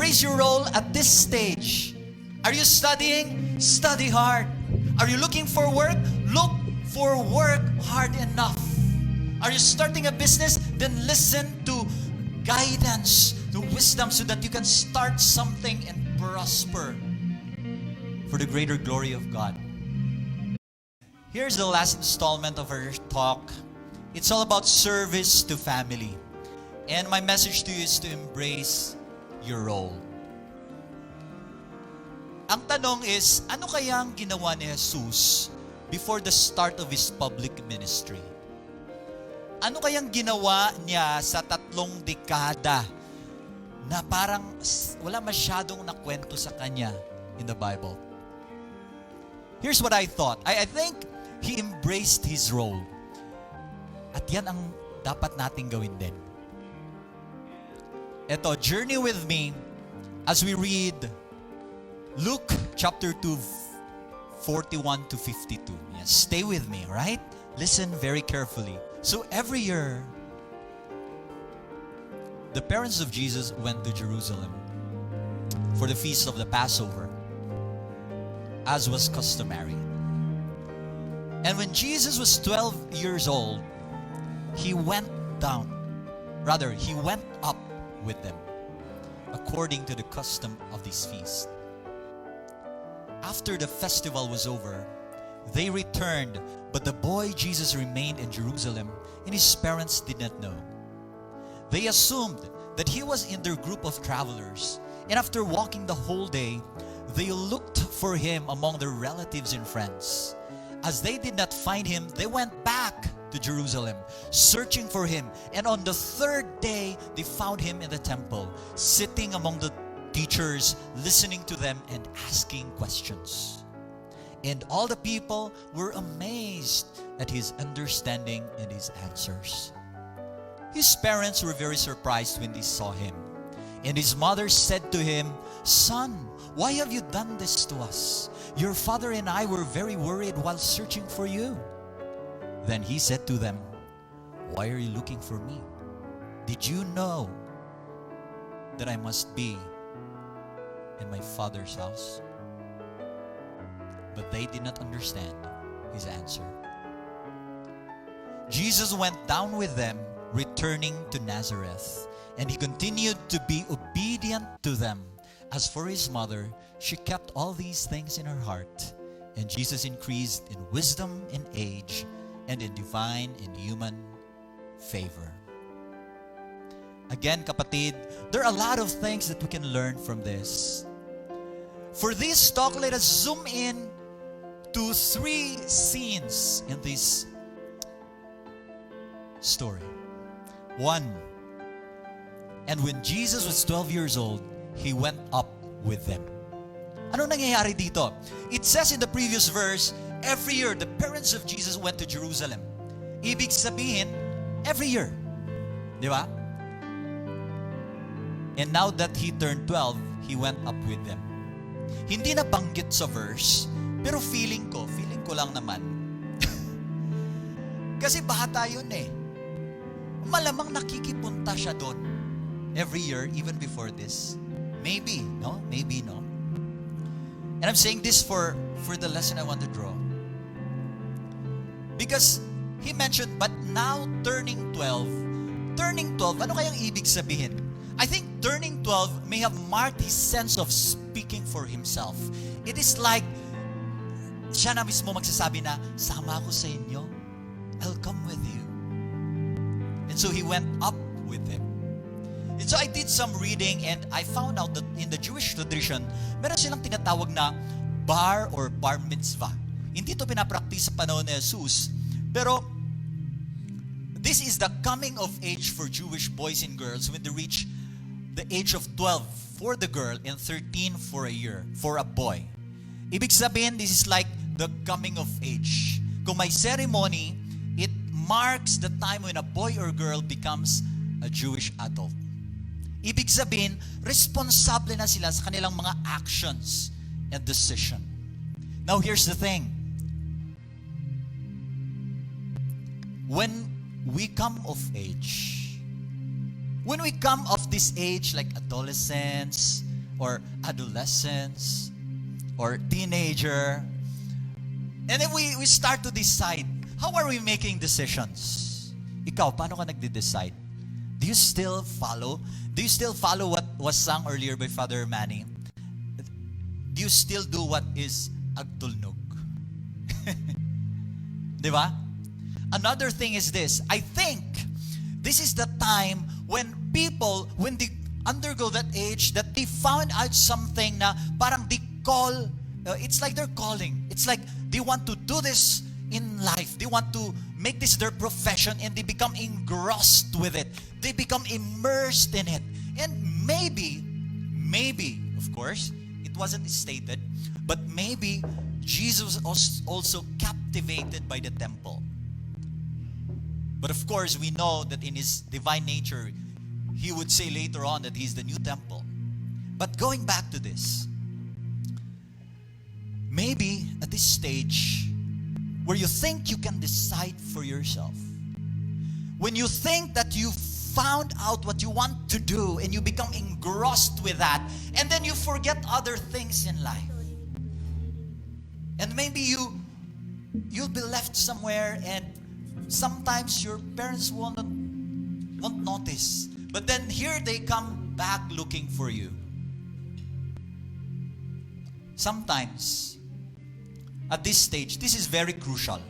embrace your role at this stage. Are you studying? Study hard. Are you looking for work? Look for work hard enough. Are you starting a business? Then listen to guidance, to wisdom, so that you can start something and prosper for the greater glory of God. Here's the last installment of our talk. It's all about service to family. And my message to you is to embrace your role. Ang tanong is, ano kayang ginawa ni Jesus before the start of His public ministry? Ano kayang ginawa niya sa 3 dekada na parang wala masyadong nakwento sa Kanya in the Bible? Here's what I thought. I think He embraced His role. At yan ang dapat nating gawin din. Ito, journey with me as we read Luke chapter 2, 41 to 52. Yes, stay with me, right? Listen very carefully. So every year, the parents of Jesus went to Jerusalem for the feast of the Passover, as was customary. And when Jesus was 12 years old, He went up with them, according to the custom of this feast. After the festival was over, they returned, but the boy Jesus remained in Jerusalem, and his parents did not know. They assumed that he was in their group of travelers, and after walking the whole day, they looked for him among their relatives and friends. As they did not find him, they went back to Jerusalem, searching for him. And on the 3rd day, they found him in the temple, sitting among the teachers, listening to them and asking questions. And all the people were amazed at his understanding and his answers. His parents were very surprised when they saw him. And his mother said to him, "Son, why have you done this to us? Your father and I were very worried while searching for you." Then he said to them, "Why are you looking for me? Did you know that I must be in my Father's house?" But they did not understand his answer. Jesus went down with them, returning to Nazareth, and he continued to be obedient to them. As for his mother, she kept all these things in her heart, and Jesus increased in wisdom and age, and in divine and human favor. Again, kapatid, there are a lot of things that we can learn from this. For this talk, let us zoom in to 3 scenes in this story. 1, and when Jesus was 12 years old, he went up with them. Ano nangyayari dito? It says in the previous verse, every year, the parents of Jesus went to Jerusalem. Ibig sabihin, every year. Di ba? And now that he turned 12, he went up with them. Hindi na banggit sa verse, pero feeling ko lang naman. Kasi bata yun eh. Malamang nakikipunta siya doon every year, even before this. Maybe, no? Maybe, no? And I'm saying this for the lesson I want to draw. Because he mentioned, but now turning 12, ano kayang ibig sabihin? I think turning 12 may have marked his sense of speaking for himself. It is like, siya na mismo magsasabi na, sama ako sa inyo, I'll come with you. And so he went up with them. And so I did some reading and I found out that in the Jewish tradition, meron silang tinatawag na bar or bar mitzvah. Hindi ito pinapractice sa panahon ni Jesus, pero this is the coming of age for Jewish boys and girls when they reach the age of 12 for the girl and 13 for a boy. Ibig sabihin, this is like the coming of age. Kung may ceremony, it marks the time when a boy or girl becomes a Jewish adult. Ibig sabihin, responsable na sila sa kanilang mga actions and decision. Now, here's the thing. When we come of age, when we come of this age, like adolescence, or adolescence or teenager. And then we start to decide, how are we making decisions? Ikaw, paano ka nagde-decide? Do you still follow? Do you still follow what was sung earlier by Father Manny? Do you still do what is agtulnog? Di ba? Another thing is this. I think this is the time when people, when they undergo that age, that they found out something na parang they call, it's like they're calling. It's like they want to do this in life. They want to make this their profession, and they become engrossed with it. They become immersed in it. And maybe, of course, it wasn't stated, but maybe Jesus was also captivated by the temple. But of course, we know that in his divine nature, he would say later on that he's the new temple. But going back to this, maybe at this stage where you think you can decide for yourself, when you think that you've found out what you want to do and you become engrossed with that, and then you forget other things in life. And maybe you'll be left somewhere, and sometimes your parents won't notice. But then here they come back looking for you. Sometimes, at this stage, this is very crucial.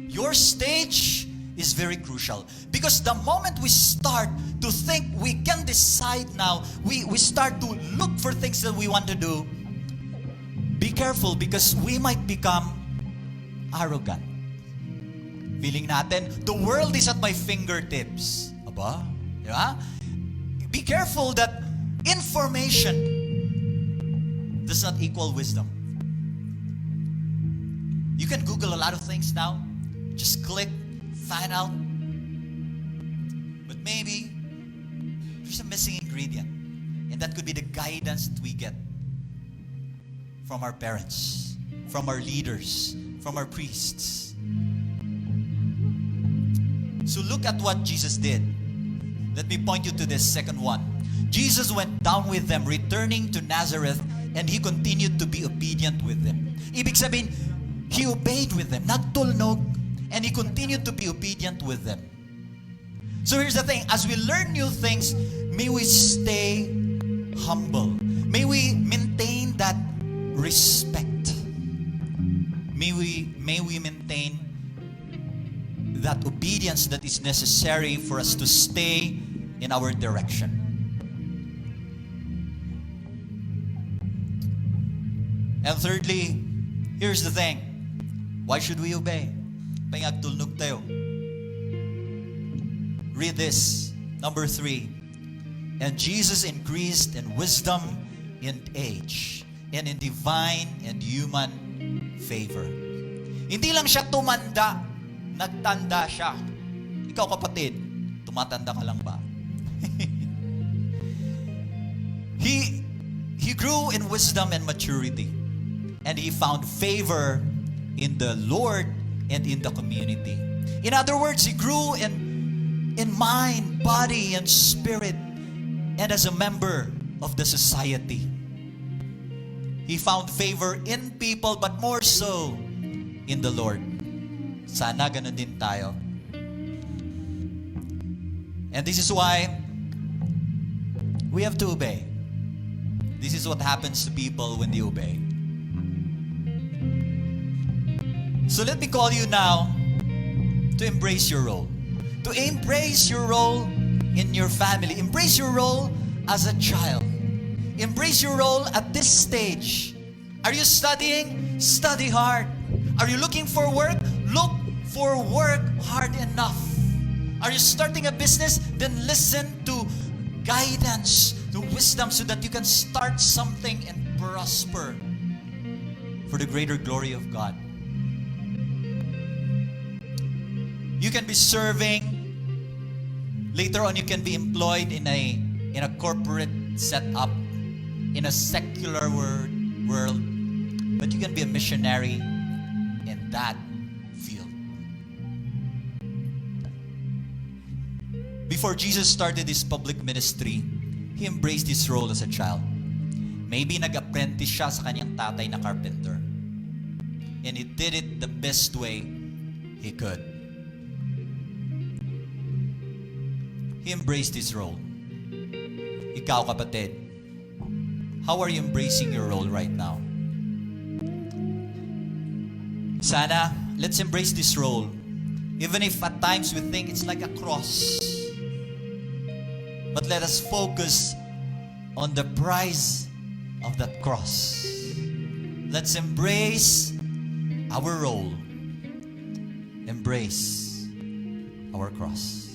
Your stage is very crucial. Because the moment we start to think we can decide now, we start to look for things that we want to do, be careful, because we might become arrogant. Feeling natin, the world is at my fingertips. Aba, di ba? Be careful that information does not equal wisdom. You can Google a lot of things now. Just click, find out. But maybe there's a missing ingredient. And that could be the guidance that we get from our parents, from our leaders, from our priests. So look at what Jesus did. Let me point you to this second one. Jesus went down with them, returning to Nazareth, and he continued to be obedient with them. Ibig sabihin, he obeyed with them, nagtulnog, and he continued to be obedient with them. So here's the thing, as we learn new things, may we stay humble. May we maintain that respect. May we maintain that obedience that is necessary for us to stay in our direction. And thirdly, here's the thing. Why should we obey? Pangagtulnog tayo. Read this. Number 3. And Jesus increased in wisdom, in age, and in divine and human favor. Hindi lang siya tumanda, nagtanda siya. Ikaw kapatid, tumatanda ka lang ba? He grew in wisdom and maturity. And he found favor in the Lord and in the community. In other words, he grew in mind, body, and spirit, and as a member of the society. He found favor in people, but more so in the Lord. Sana ganun din tayo. And this is why we have to obey. This is what happens to people when they obey. So let me call you now to embrace your role. To embrace your role in your family. Embrace your role as a child. Embrace your role at this stage. Are you studying? Study hard. Are you looking for work? Look for work hard enough. Are you starting a business? Then listen to guidance, to wisdom, so that you can start something and prosper for the greater glory of God. You can be serving. Later on, you can be employed in a corporate setup, in a secular world. But you can be a missionary in that field. Before Jesus started his public ministry, he embraced his role as a child. Maybe nag-apprentice siya sa kanyang tatay na carpenter. And he did it the best way he could. He embraced his role. Ikaw, kapatid, how are you embracing your role right now? Sana, let's embrace this role. Even if at times we think it's like a cross. But let us focus on the prize of that cross. Let's embrace our role. Embrace our cross.